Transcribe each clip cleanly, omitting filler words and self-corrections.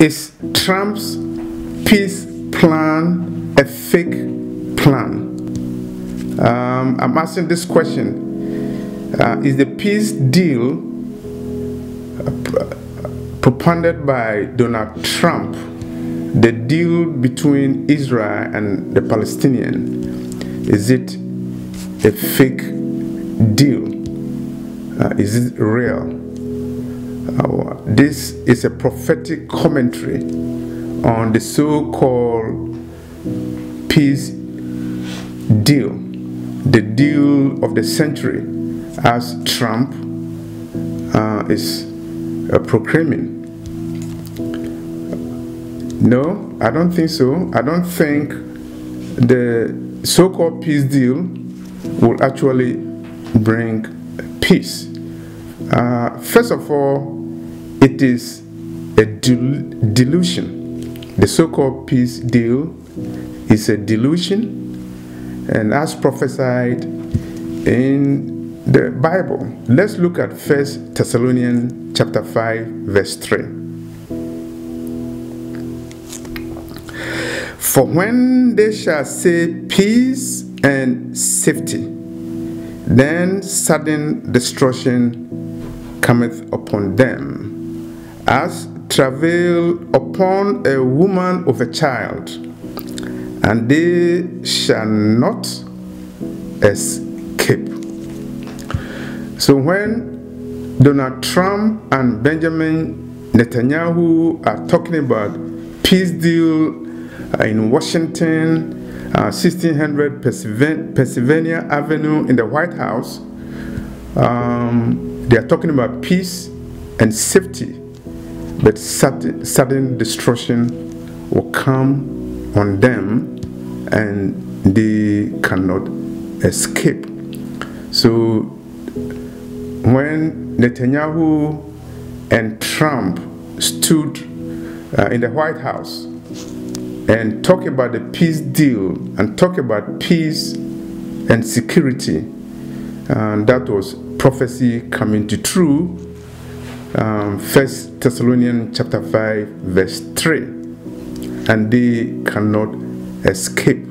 Is Trump's peace plan a fake plan? I'm asking this question. Is the peace deal propounded by Donald Trump the deal between Israel and the Palestinians? Is it a fake deal? Is it real? This is a prophetic commentary on the so-called peace deal, the deal of the century, as Trump is proclaiming. No, I don't think so. I don't think the so-called peace deal will actually bring peace. First of all, it is a delusion. The so-called peace deal is a delusion, and as prophesied in the Bible. Let's look at 1 Thessalonians chapter 5, verse 3. For when they shall say peace and safety, then sudden destruction cometh upon them, as travail upon a woman of a child, and they shall not escape. So when Donald Trump and Benjamin Netanyahu are talking about peace deal in Washington, 1600 Pennsylvania Avenue in the White House, they are talking about peace and safety, but sudden destruction will come on them and they cannot escape. So when Netanyahu and Trump stood in the White House and talk about the peace deal and talk about peace and security, and that was prophecy coming to true. 1 Thessalonians chapter 5 verse 3, and they cannot escape.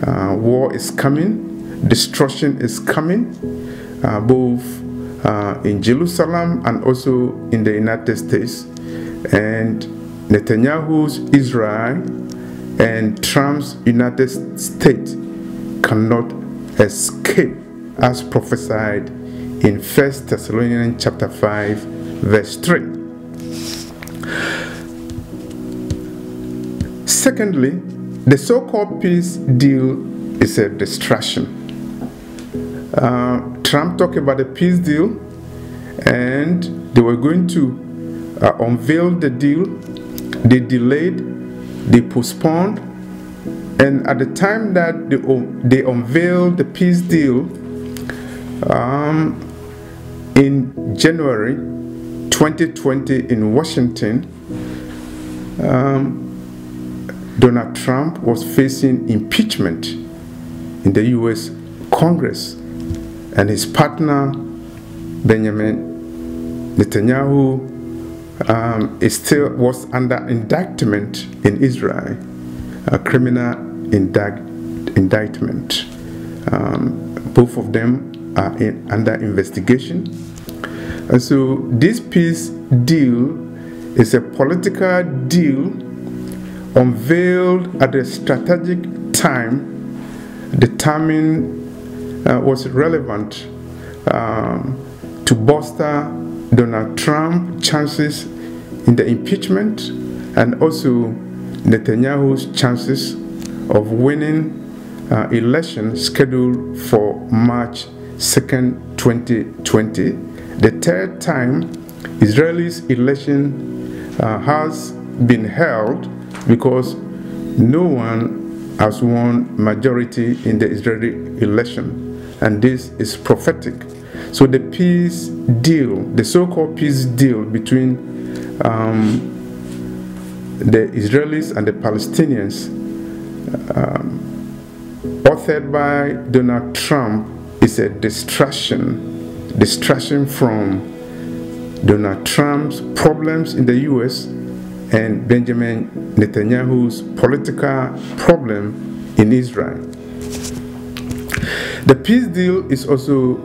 War is coming, destruction is coming, both in Jerusalem and also in the United States, and Netanyahu's Israel and Trump's United States cannot escape, as prophesied in 1 Thessalonians chapter 5 verse 3. Secondly, the so-called peace deal is a distraction. Trump talked about the peace deal, and they were going to unveil the deal. They delayed, they postponed, and at the time that they unveiled the peace deal in January 2020 in Washington, Donald Trump was facing impeachment in the U.S. Congress, and his partner Benjamin Netanyahu was under indictment in Israel, a criminal indictment. Both of them are under investigation. And so this peace deal is a political deal unveiled at a strategic time, determined was relevant to bolster Donald Trump's chances in the impeachment, and also Netanyahu's chances of winning election scheduled for March 2nd, 2020. The third time Israel's election has been held, because no one has won majority in the Israeli election, and this is prophetic. So the peace deal, the so-called peace deal between the Israelis and the Palestinians, authored by Donald Trump, is a distraction from Donald Trump's problems in the U.S. and Benjamin Netanyahu's political problem in Israel. The peace deal is also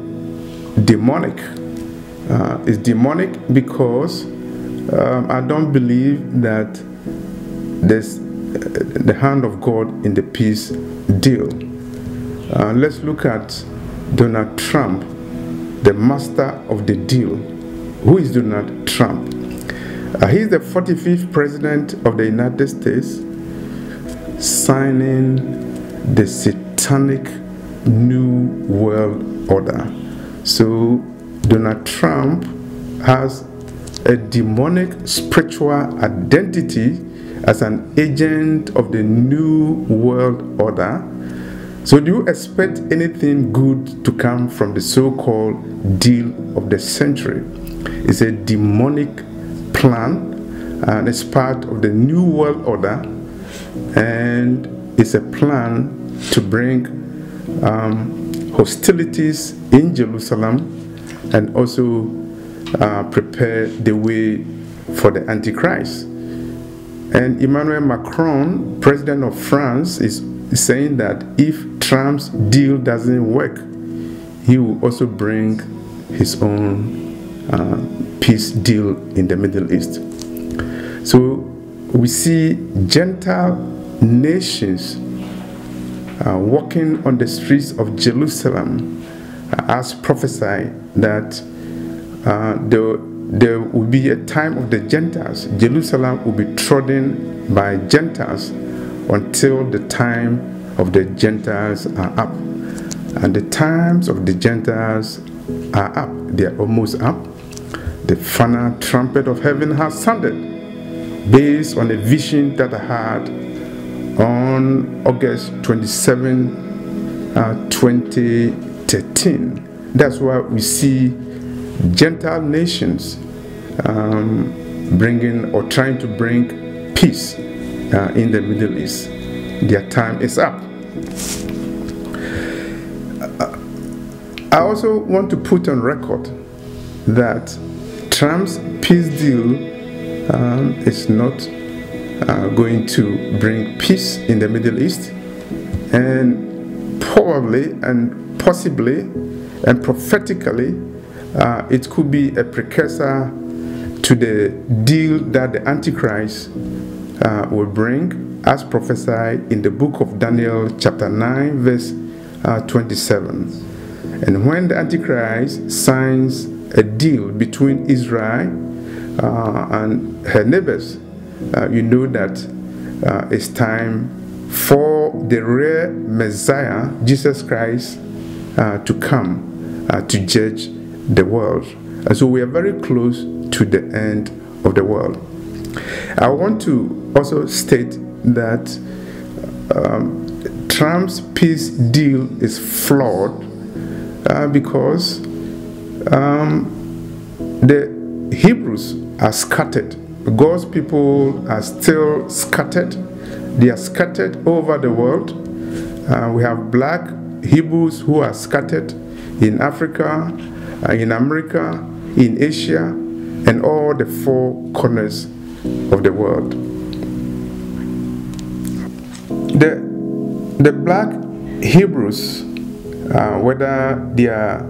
demonic. It's demonic because I don't believe that there's the hand of God in the peace deal. Let's look at Donald Trump, the master of the deal. Who is Donald Trump? He's the 45th president of the United States, signing the satanic New World Order. So Donald Trump has a demonic spiritual identity as an agent of the New World Order. So do you expect anything good to come from the so-called deal of the century? It's a demonic plan, and it's part of the New World Order, and it's a plan to bring hostilities in Jerusalem and also prepare the way for the Antichrist. And Emmanuel Macron, president of France, is saying that if Trump's deal doesn't work, he will also bring his own peace deal in the Middle East. So we see Gentile nations walking on the streets of Jerusalem as prophesied that there will be a time of the Gentiles. Jerusalem will be trodden by Gentiles until the time of the Gentiles are up. And the times of the Gentiles are up. They are almost up. The final trumpet of heaven has sounded, based on a vision that I had on August 27, 2013. That's why we see Gentile nations bringing or trying to bring peace in the Middle East. Their time is up. I also want to put on record that Trump's peace deal is not going to bring peace in the Middle East, and probably and possibly and prophetically it could be a precursor to the deal that the Antichrist will bring, as prophesied in the book of Daniel chapter 9 verse 27. And when the Antichrist signs a deal between Israel and her neighbors, you know that it's time for the real Messiah, Jesus Christ, to come to judge the world. And so we are very close to the end of the world. I want to also state that Trump's peace deal is flawed because the Hebrews are scattered. God's people are still scattered. They are scattered over the world. We have black Hebrews who are scattered in Africa, in America, in Asia, and all the four corners of the world. The black Hebrews, whether they are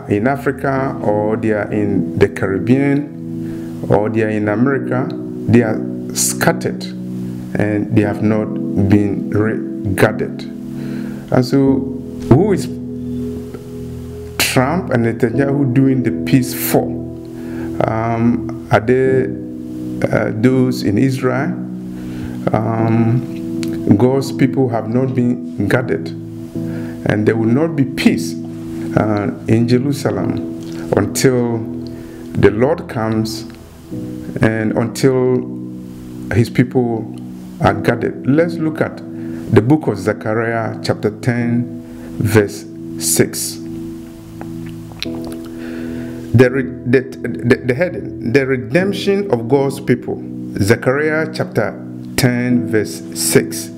in Africa or they are in the Caribbean or they are in America, they are scattered and they have not been regathered. And so who is Trump and Netanyahu doing the peace for? Are they those in Israel? God's people have not been gathered, and there will not be peace in Jerusalem until the Lord comes and until his people are gathered. Let's look at the book of Zechariah chapter 10 verse 6. The heading, the redemption of God's people. Zechariah chapter 10 verse 6.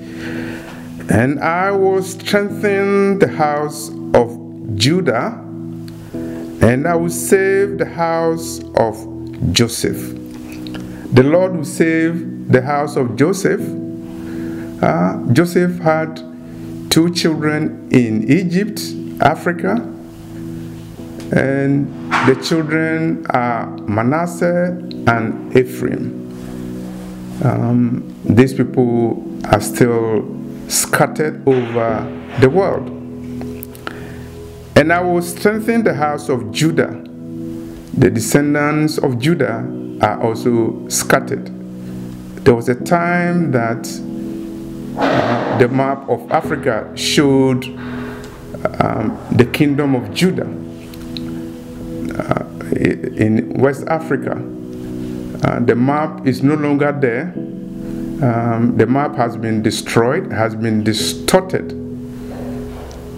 And I will strengthen the house of Judah, and I will save the house of Joseph. The Lord will save the house of Joseph. Joseph had 2 children in Egypt, Africa, and the children are Manasseh and Ephraim. These people are still scattered over the world. And I will strengthen the house of Judah. The descendants of Judah are also scattered. There was a time that the map of Africa showed the kingdom of Judah in West Africa. The map is no longer there. The map has been destroyed, has been distorted.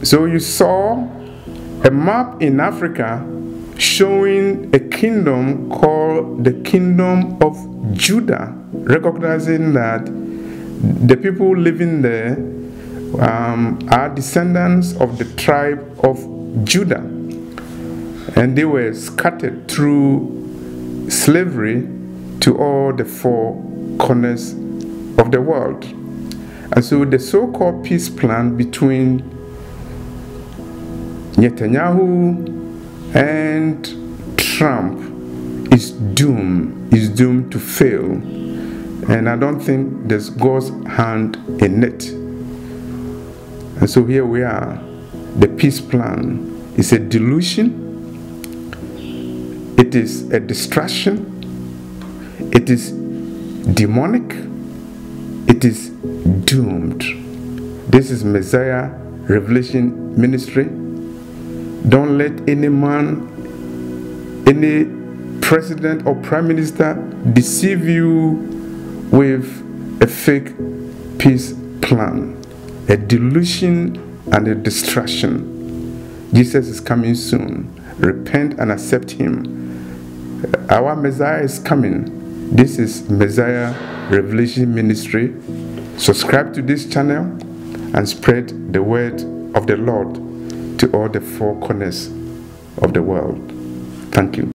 So you saw a map in Africa showing a kingdom called the Kingdom of Judah, recognizing that the people living there are descendants of the tribe of Judah, and they were scattered through slavery to all the 4 corners of the world. And so the so-called peace plan between Netanyahu and Trump is doomed to fail. And I don't think there's God's hand in it. And so here we are. The peace plan is a delusion. It is a distraction. It is demonic. It is doomed. This is Messiah Revelation Ministry. Don't let any man, any president or prime minister deceive you with a fake peace plan, a delusion and a distraction. Jesus is coming soon. Repent and accept him. Our Messiah is coming. This is Messiah Revelation Ministry. Subscribe to this channel and spread the word of the Lord to all the 4 corners of the world. Thank you.